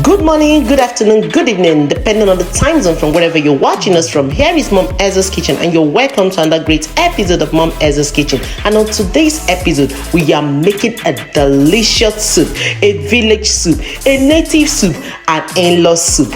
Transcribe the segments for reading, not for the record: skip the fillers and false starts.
Good morning, good afternoon, good evening, depending on the time zone from wherever you're watching us from. Here is Mom Ezra's Kitchen, and you're welcome to another great episode of Mom Ezra's Kitchen. And on today's episode, we are making a delicious soup, a village soup, a native soup, and in-law soup.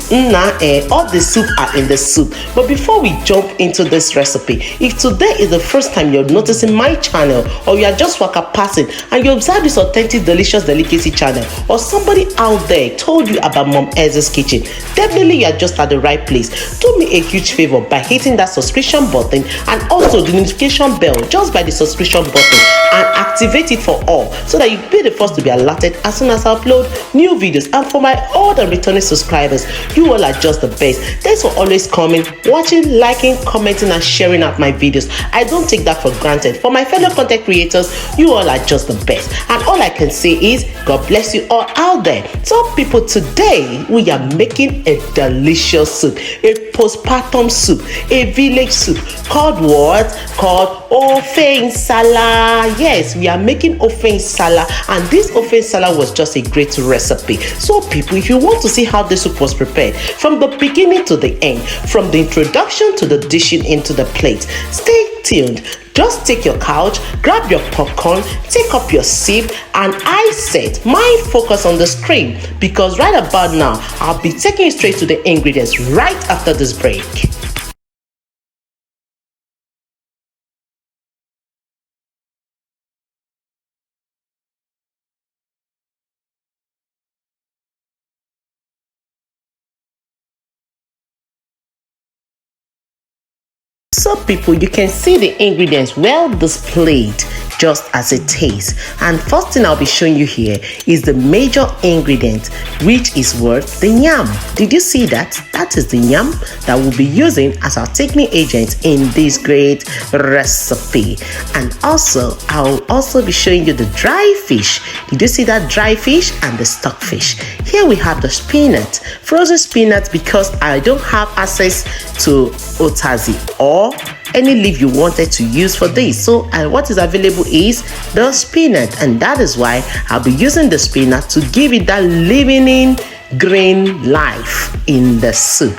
All the soup are in the soup. But before we jump into this recipe, if today is the first time you're noticing my channel, or you are just waka passing and you observe this authentic, delicious delicacy channel, or somebody out there told you about Mom Ezra's Kitchen, definitely you are just at the right place. Do me a huge favor by hitting that subscription button and also the notification bell just by the subscription button, and activate it for all so that you'll be the first to be alerted as soon as I upload new videos. And for my old and returning subscribers, you all are just the best. Thanks for always coming, watching, liking, commenting, and sharing out my videos. I don't take that for granted. For my fellow content creators, you all are just the best. And all I can say is God bless you all out there. So people, today we are making a delicious soup, a postpartum soup, a village soup called what? Called Nsala. Yes, we are making Nsala, and this Nsala was just a great recipe. So people, if you want to see how the soup was prepared from the beginning to the end, from the introduction to the dishing into the plate, stay tuned. Just take your couch, grab your popcorn, take up your sip, and I set my focus on the screen, because right about now I'll be taking you straight to the ingredients right after this break. So people, you can see the ingredients well displayed just as it is. And first thing I'll be showing you here is the major ingredient, which is what? The yam. Did you see that? That is the yam that we'll be using as our thickening agent in this great recipe. And also, I'll also be showing you the dry fish. Did you see that dry fish and the stock fish? Here we have the spinat, frozen spinat, because I don't have access to otazi or any leaf you wanted to use for this. So what is available is the spinat, and that is why I'll be using the spinat to give it that living in green life in the soup.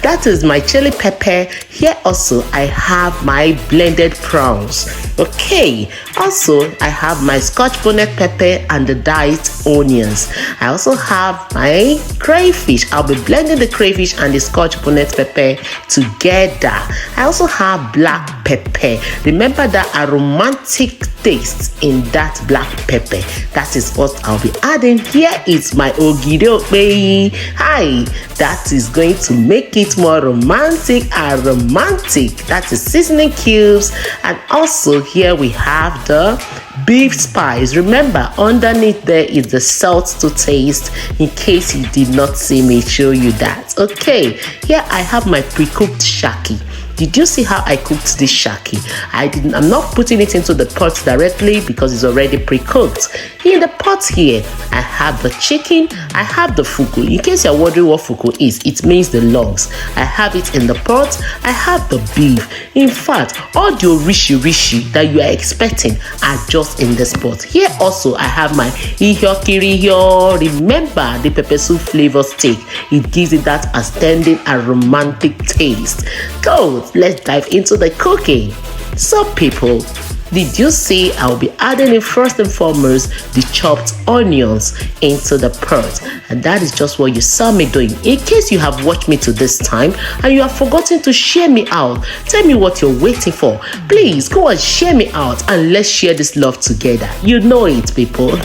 That is my chili pepper. Here also I have my blended prawns. Okay, also I have my Scotch bonnet pepper and the diced onions. I also have my crayfish. I'll be blending the crayfish and the Scotch bonnet pepper together. I also have black pepper. Remember that aromatic taste in that black pepper. That is what I'll be adding. Here is my Ogiri. Hi, that is going to make it more romantic and romantic. That is seasoning cubes. And also here we have the beef spice. Remember, underneath there is the salt to taste, in case you did not see me show you that. Okay, here I have my pre-cooked shaki. Did you see how I cooked this shaki? I'm not putting it into the pot directly because it's already pre-cooked. In the pot here, I have the chicken, I have the fuku. In case you're wondering what fuku is, it means the lungs. I have it in the pot, I have the beef. In fact, all the rishi that you are expecting are just in this pot. Here also, I have my ighokirigho. Remember the pepper soup flavor stick. It gives it that outstanding and romantic taste. Go! Let's dive into the cooking. So people, did you see I'll be adding in first and foremost the chopped onions into the pot, and that is just what you saw me doing. In case you have watched me to this time and you have forgotten to share me out, tell me what you're waiting for. Please go and share me out and let's share this love together. You know it, people.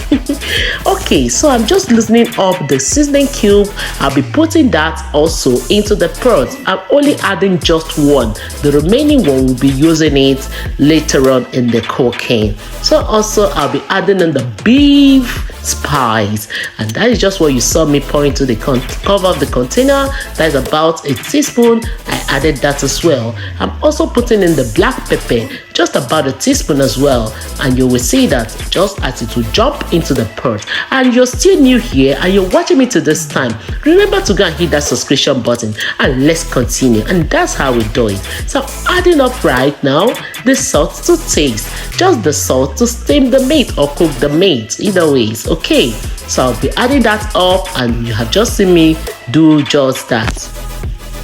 Okay, so I'm just loosening up the seasoning cube. I'll be putting that also into the pot. I'm only adding just one. The remaining one will be using it later on in the cooking. So also I'll be adding in the beef spice, and that is just what you saw me pour into the cover of the container. That is about a teaspoon. I added that as well. I'm also putting in the black pepper just about a teaspoon as well, and you will see that just as it will jump into the pot. And you're still new here and you're watching me to this time, remember to go and hit that subscription button and let's continue. And that's how we do it. So I'm adding up right now the salt to taste, just the salt to steam the meat or cook the meat, either ways. Okay, so I'll be adding that up and you have just seen me do just that.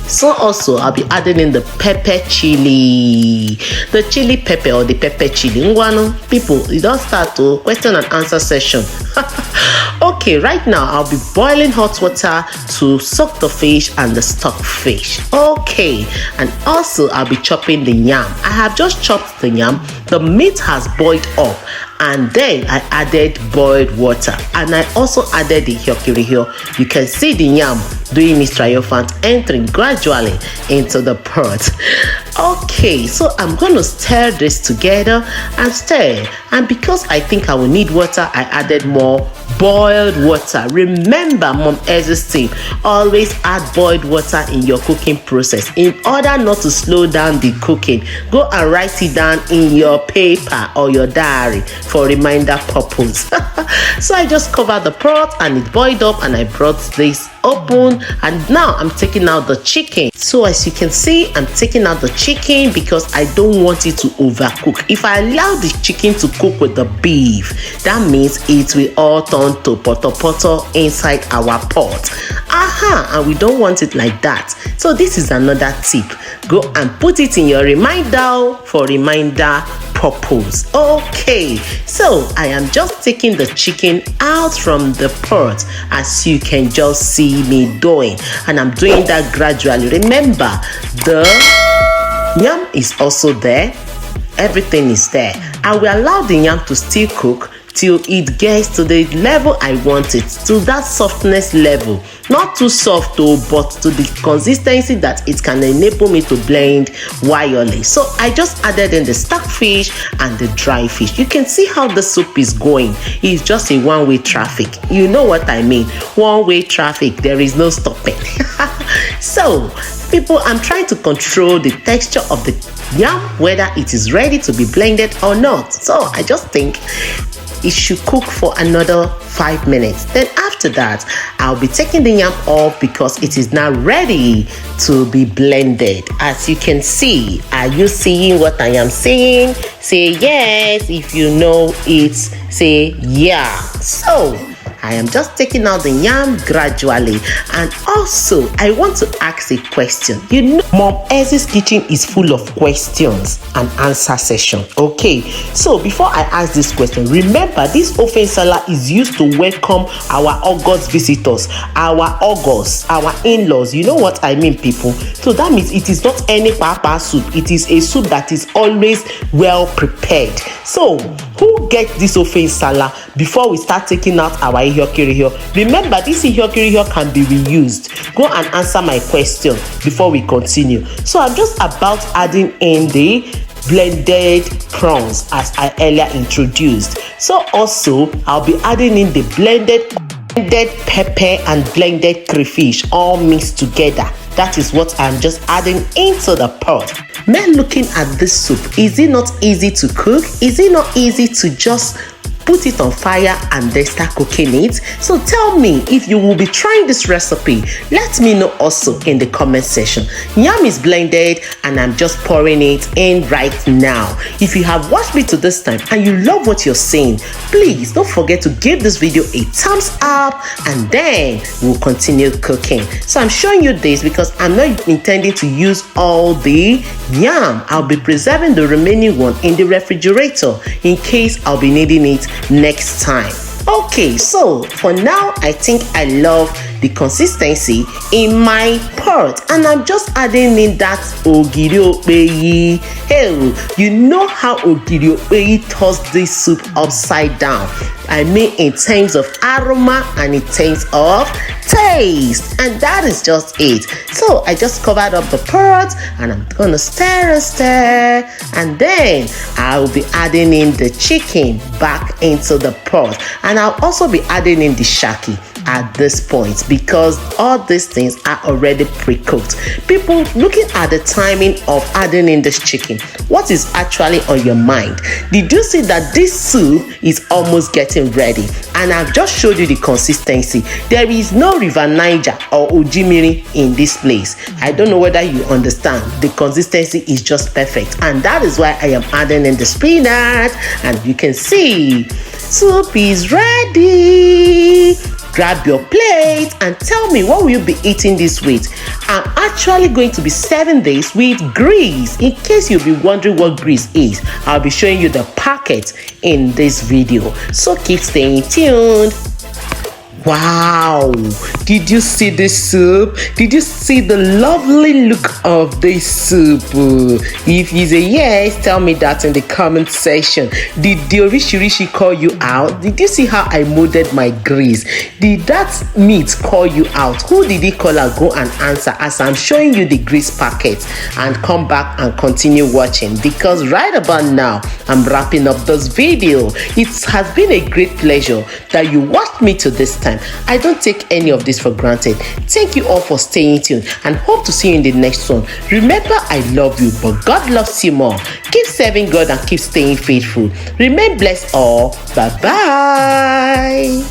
So also I'll be adding in the pepper chili, the chili pepper or the pepper chili. Ngwano, people, you don't start to question and answer session. Okay, right now I'll be boiling hot water to soak the fish and the stock fish. Okay, and also I'll be chopping the yam. I have just chopped the yam. The meat has boiled up, and then I added boiled water, and I also added the ighokirigho. You can see the yam doing its triumphant entering gradually into the pot. Okay, so I'm going to stir this together and stir, and because I think I will need water, I added more boiled water. Remember Mom Ez's tip, always add boiled water in your cooking process in order not to slow down the cooking. Go and write it down in your paper or your diary for reminder purpose. So I just covered the pot and it boiled up, and I brought this open, and now I'm taking out the chicken. So as you can see, I'm taking out the chicken because I don't want it to overcook. If I allow the chicken to cook with the beef, that means it will all turn to poto inside our pot. And we don't want it like that. So this is another tip. Go and put it in your reminder for reminder purpose. Okay, so I am just taking the chicken out from the pot, as you can just see me doing, and I'm doing that gradually. Remember, the yam is also there, everything is there. I will allow the yam to still cook till it gets to the level I want it, to that softness level. Not too soft though, but to the consistency that it can enable me to blend wildly. So I just added in the stockfish and the dry fish. You can see how the soup is going. It's just a one-way traffic. You know what I mean? One-way traffic. There is no stopping. So people, I'm trying to control the texture of the yam, whether it is ready to be blended or not. So I just think it should cook for another 5 minutes. Then after that, I'll be taking the yam off because it is now ready to be blended. As you can see, are you seeing what I am saying? Say yes if you know it. Say yeah. So I am just taking out the yam gradually. And also, I want to ask a question. You know, Mom Ez's kitchen is full of questions and answer session. Okay, so before I ask this question, remember this ofe nsala is used to welcome our August visitors, our August, our in-laws. You know what I mean, people? So that means it is not any papa soup. It is a soup that is always well prepared. So who gets this ofe nsala before we start taking out our ighokirigho? Remember, this ighokirigho can be reused. Go and answer my question before we continue. So I'm just about adding in the blended prawns as I earlier introduced. So also I'll be adding in the blended pepper and blended crayfish all mixed together. That is what I'm just adding into the pot. Men, looking at this soup, is it not easy to cook? Is it not easy to just put it on fire and then start cooking it? So tell me if you will be trying this recipe. Let me know also in the comment section. Yam is blended and I'm just pouring it in right now. If you have watched me to this time and you love what you're seeing, please don't forget to give this video a thumbs up, and then we'll continue cooking. So I'm showing you this because I'm not intending to use all the yam. I'll be preserving the remaining one in the refrigerator in case I'll be needing it next time. Okay, so for now, I think I love the consistency in my pot, and I'm just adding in that ogiri. Hey, you know how ogiri turns this soup upside down. I mean, in terms of aroma and in terms of taste, and that is just it. So I just covered up the pot and I'm gonna stir and stir, and then I'll be adding in the chicken back into the pot, and I'll also be adding in the shaki. at this point because all these things are already pre-cooked. People, looking at the timing of adding in this chicken, what is actually on your mind? Did you see that this soup is almost getting ready? And I've just showed you the consistency. There is no River Niger or Ogiri in this place. I don't know whether you understand. The consistency is just perfect, and that is why I am adding in the spinach. And you can see soup is ready. Grab your plate and tell me what will you be eating this with. I'm actually going to be serving this with grease. In case you'll be wondering what grease is, I'll be showing you the packet in this video. So keep staying tuned. Wow, did you see this soup? Did you see the lovely look of this soup? If it's a yes, tell me that in the comment section. Did the Orishirishi call you out? Did you see how I molded my grease? Did that meat call you out? Who did he call out? Go and answer as I'm showing you the grease packet, and come back and continue watching, because right about now I'm wrapping up this video. It has been a great pleasure that you watched me to this time. I don't take any of this for granted. Thank you all for staying tuned and hope to see you in the next one. Remember, I love you, but God loves you more. Keep serving God and keep staying faithful. Remain blessed all. Bye-bye.